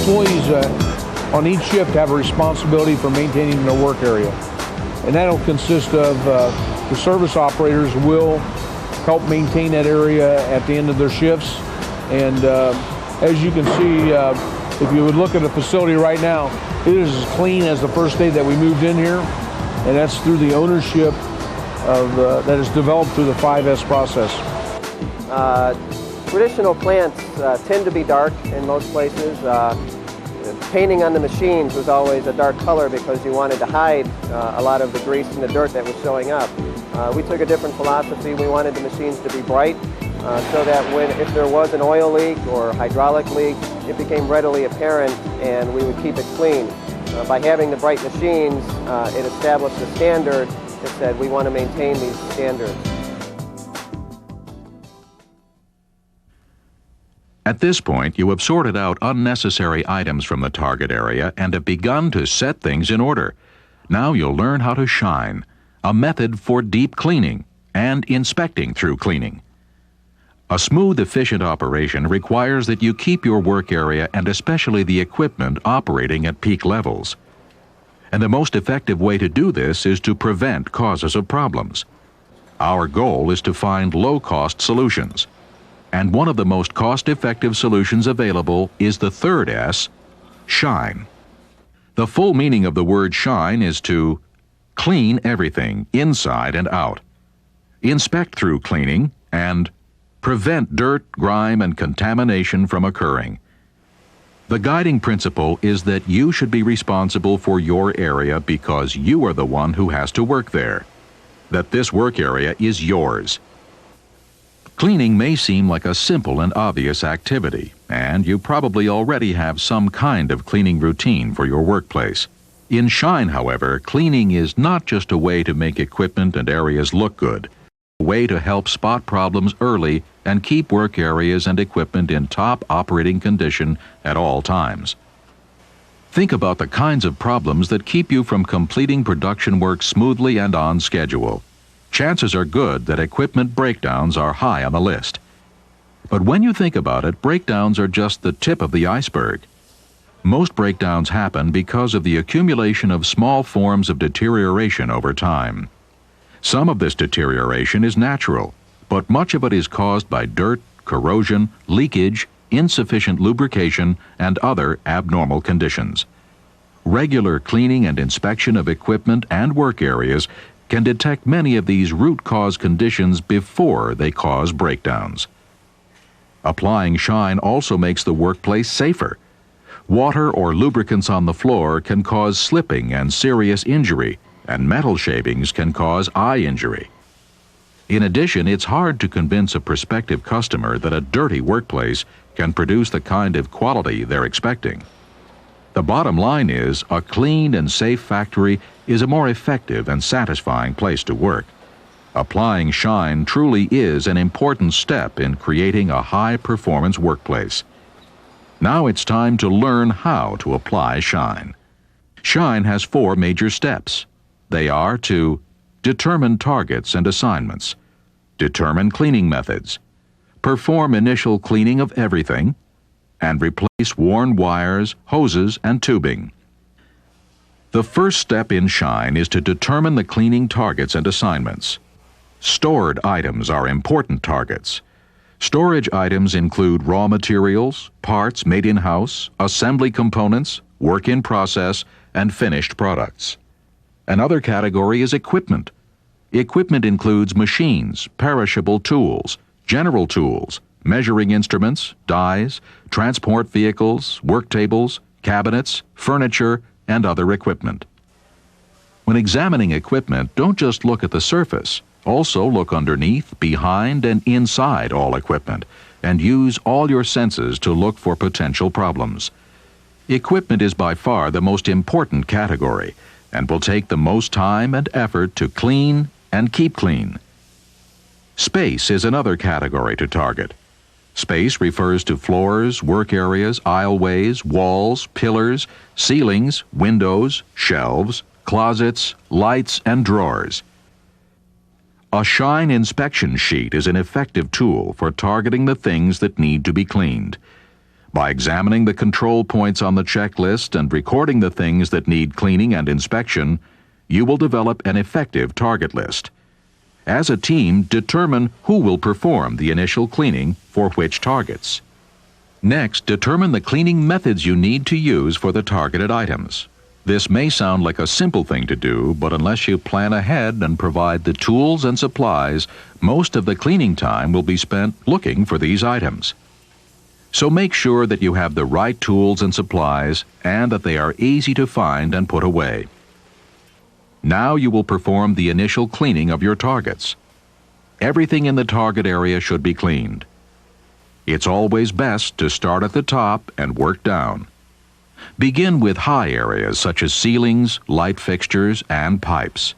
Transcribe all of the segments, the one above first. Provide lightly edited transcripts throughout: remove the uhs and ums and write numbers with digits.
employees on each shift have a responsibility for maintaining their work area. And that'll consist of the service operators will help maintain that area at the end of their shifts. And as you can see, if you would look at the facility right now, it is as clean as the first day that we moved in here. And that's through the ownership of that is developed through the 5S process. Traditional plants tend to be dark in most places. Painting on the machines was always a dark color because you wanted to hide a lot of the grease and the dirt that was showing up. We took a different philosophy. We wanted the machines to be bright so that if there was an oil leak or hydraulic leak, it became readily apparent and we would keep it clean. By having the bright machines, it established a standard that said we want to maintain these standards. At this point, you have sorted out unnecessary items from the target area and have begun to set things in order. Now you'll learn how to shine, a method for deep cleaning and inspecting through cleaning. A smooth, efficient operation requires that you keep your work area and especially the equipment operating at peak levels. And the most effective way to do this is to prevent causes of problems. Our goal is to find low-cost solutions. And one of the most cost-effective solutions available is the third S, shine. The full meaning of the word shine is to clean everything, inside and out, inspect through cleaning, and prevent dirt, grime, and contamination from occurring. The guiding principle is that you should be responsible for your area because you are the one who has to work there, that this work area is yours. Cleaning may seem like a simple and obvious activity, and you probably already have some kind of cleaning routine for your workplace. In Shine, however, cleaning is not just a way to make equipment and areas look good, a way to help spot problems early and keep work areas and equipment in top operating condition at all times. Think about the kinds of problems that keep you from completing production work smoothly and on schedule. Chances are good that equipment breakdowns are high on the list. But when you think about it, breakdowns are just the tip of the iceberg. Most breakdowns happen because of the accumulation of small forms of deterioration over time. Some of this deterioration is natural, but much of it is caused by dirt, corrosion, leakage, insufficient lubrication, and other abnormal conditions. Regular cleaning and inspection of equipment and work areas can detect many of these root cause conditions before they cause breakdowns. Applying Shine also makes the workplace safer. Water or lubricants on the floor can cause slipping and serious injury, and metal shavings can cause eye injury. In addition, it's hard to convince a prospective customer that a dirty workplace can produce the kind of quality they're expecting. The bottom line is, a clean and safe factory is a more effective and satisfying place to work. Applying Shine truly is an important step in creating a high-performance workplace. Now it's time to learn how to apply Shine. Shine has 4 major steps. They are to determine targets and assignments, determine cleaning methods, perform initial cleaning of everything, and replace worn wires, hoses, and tubing. The first step in Shine is to determine the cleaning targets and assignments. Stored items are important targets. Storage items include raw materials, parts made in-house, assembly components, work in process, and finished products. Another category is equipment. Equipment includes machines, perishable tools, general tools, measuring instruments, dies, transport vehicles, work tables, cabinets, furniture, and other equipment. When examining equipment, don't just look at the surface. Also look underneath, behind, and inside all equipment, and use all your senses to look for potential problems. Equipment is by far the most important category, and will take the most time and effort to clean and keep clean. Space is another category to target. Space refers to floors, work areas, aisleways, walls, pillars, ceilings, windows, shelves, closets, lights, and drawers. A Shine inspection sheet is an effective tool for targeting the things that need to be cleaned. By examining the control points on the checklist and recording the things that need cleaning and inspection, you will develop an effective target list. As a team, determine who will perform the initial cleaning for which targets. Next, determine the cleaning methods you need to use for the targeted items. This may sound like a simple thing to do, but unless you plan ahead and provide the tools and supplies, most of the cleaning time will be spent looking for these items. So make sure that you have the right tools and supplies and that they are easy to find and put away. Now you will perform the initial cleaning of your targets. Everything in the target area should be cleaned. It's always best to start at the top and work down. Begin with high areas such as ceilings, light fixtures, and pipes.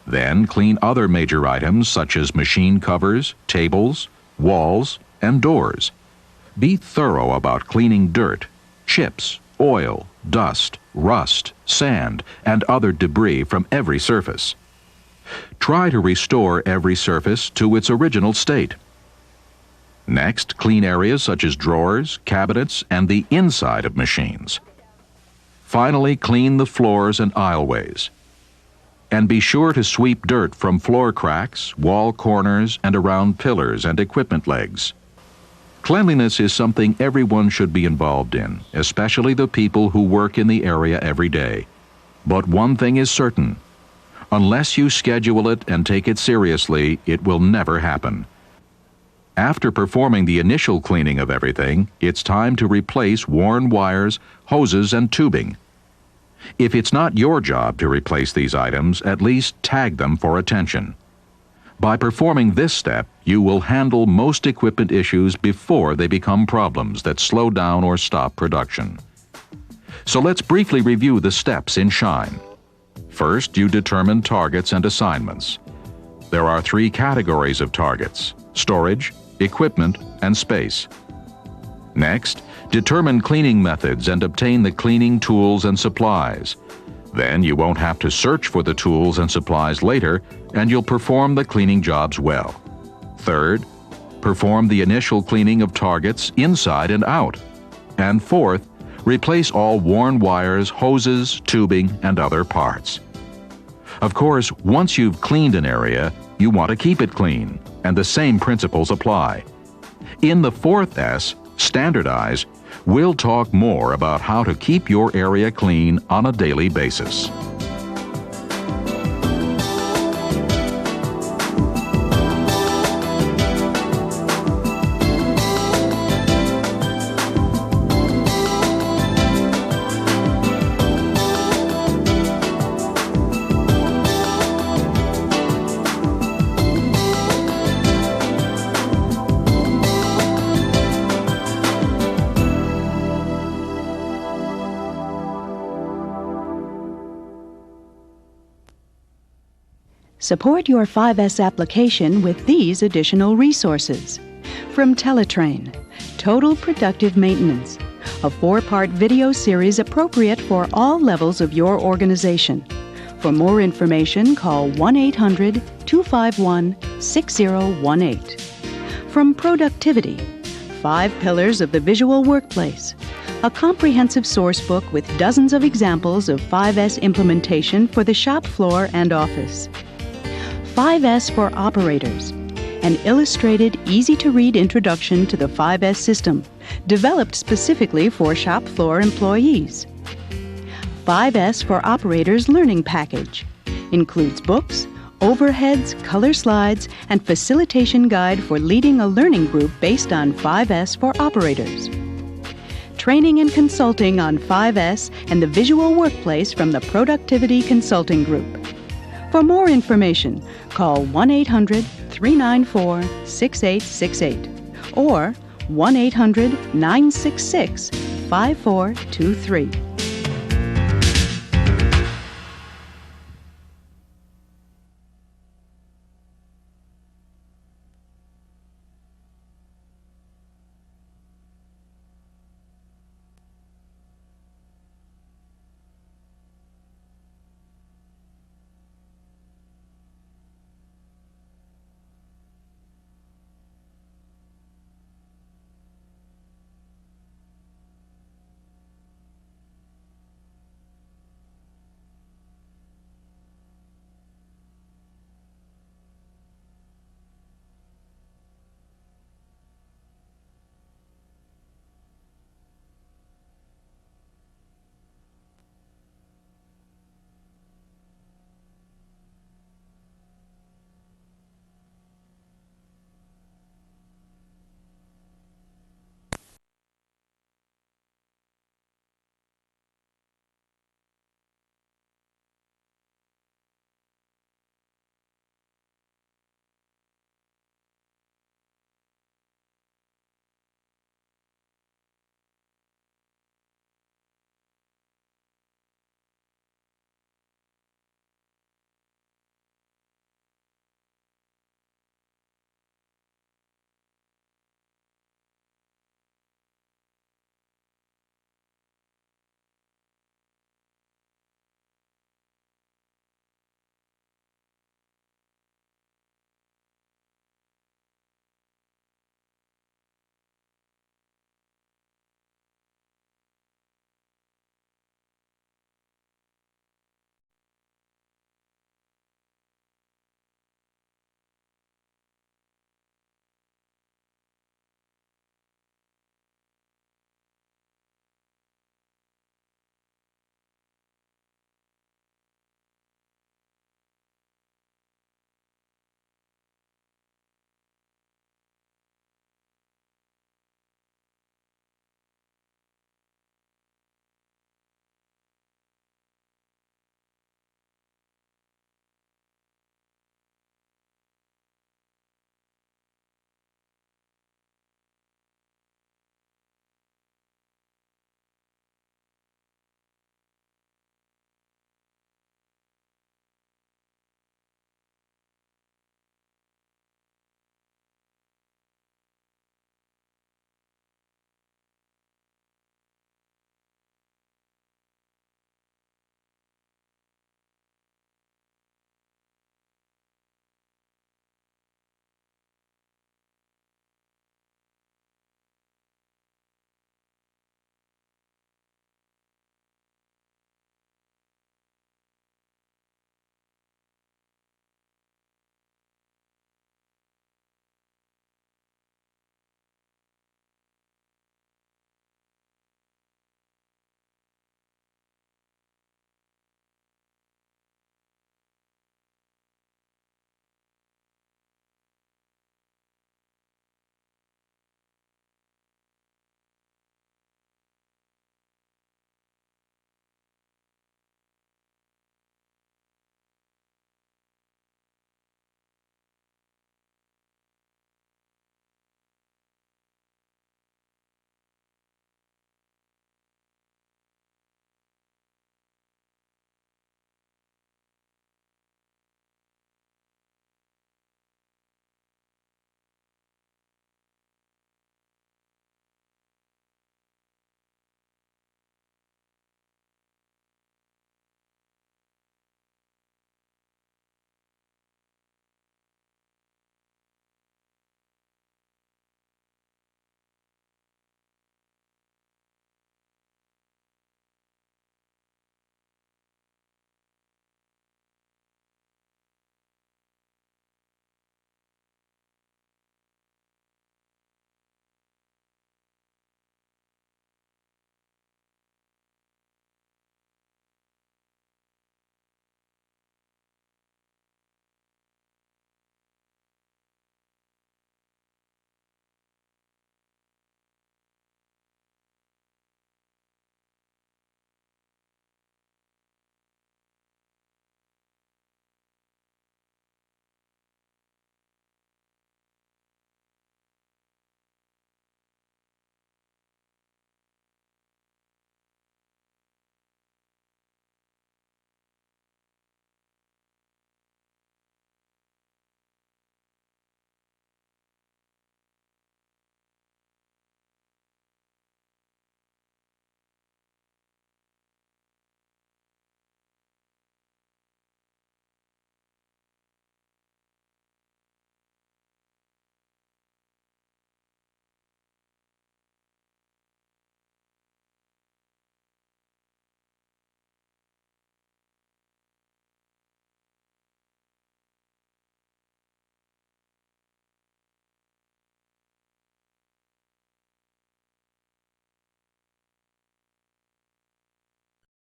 Then clean other major items such as machine covers, tables, walls, and doors. Be thorough about cleaning dirt, chips, oil, dust, rust, sand, and other debris from every surface. Try to restore every surface to its original state. Next, clean areas such as drawers, cabinets, and the inside of machines. Finally, clean the floors and aisleways. And be sure to sweep dirt from floor cracks, wall corners, and around pillars and equipment legs. Cleanliness is something everyone should be involved in, especially the people who work in the area every day. But one thing is certain: unless you schedule it and take it seriously, it will never happen. After performing the initial cleaning of everything, it's time to replace worn wires, hoses, and tubing. If it's not your job to replace these items, at least tag them for attention. By performing this step, you will handle most equipment issues before they become problems that slow down or stop production. So let's briefly review the steps in Shine. First, you determine targets and assignments. There are 3 categories of targets: storage, equipment, and space. Next, determine cleaning methods and obtain the cleaning tools and supplies. Then you won't have to search for the tools and supplies later, and you'll perform the cleaning jobs well. Third, perform the initial cleaning of targets inside and out. And fourth, replace all worn wires, hoses, tubing, and other parts. Of course, once you've cleaned an area, you want to keep it clean, and the same principles apply. In the 4th S, Standardize, we'll talk more about how to keep your area clean on a daily basis. Support your 5S application with these additional resources. From Teletrain, Total Productive Maintenance, a 4-part video series appropriate for all levels of your organization. For more information, call 1-800-251-6018. From Productivity, 5 Pillars of the Visual Workplace, a comprehensive source book with dozens of examples of 5S implementation for the shop floor and office. 5S for Operators, an illustrated, easy-to-read introduction to the 5S system, developed specifically for shop floor employees. 5S for Operators Learning Package includes books, overheads, color slides, and facilitation guide for leading a learning group based on 5S for Operators. Training and consulting on 5S and the visual workplace from the Productivity Consulting Group. For more information, call 1-800-394-6868 or 1-800-966-5423.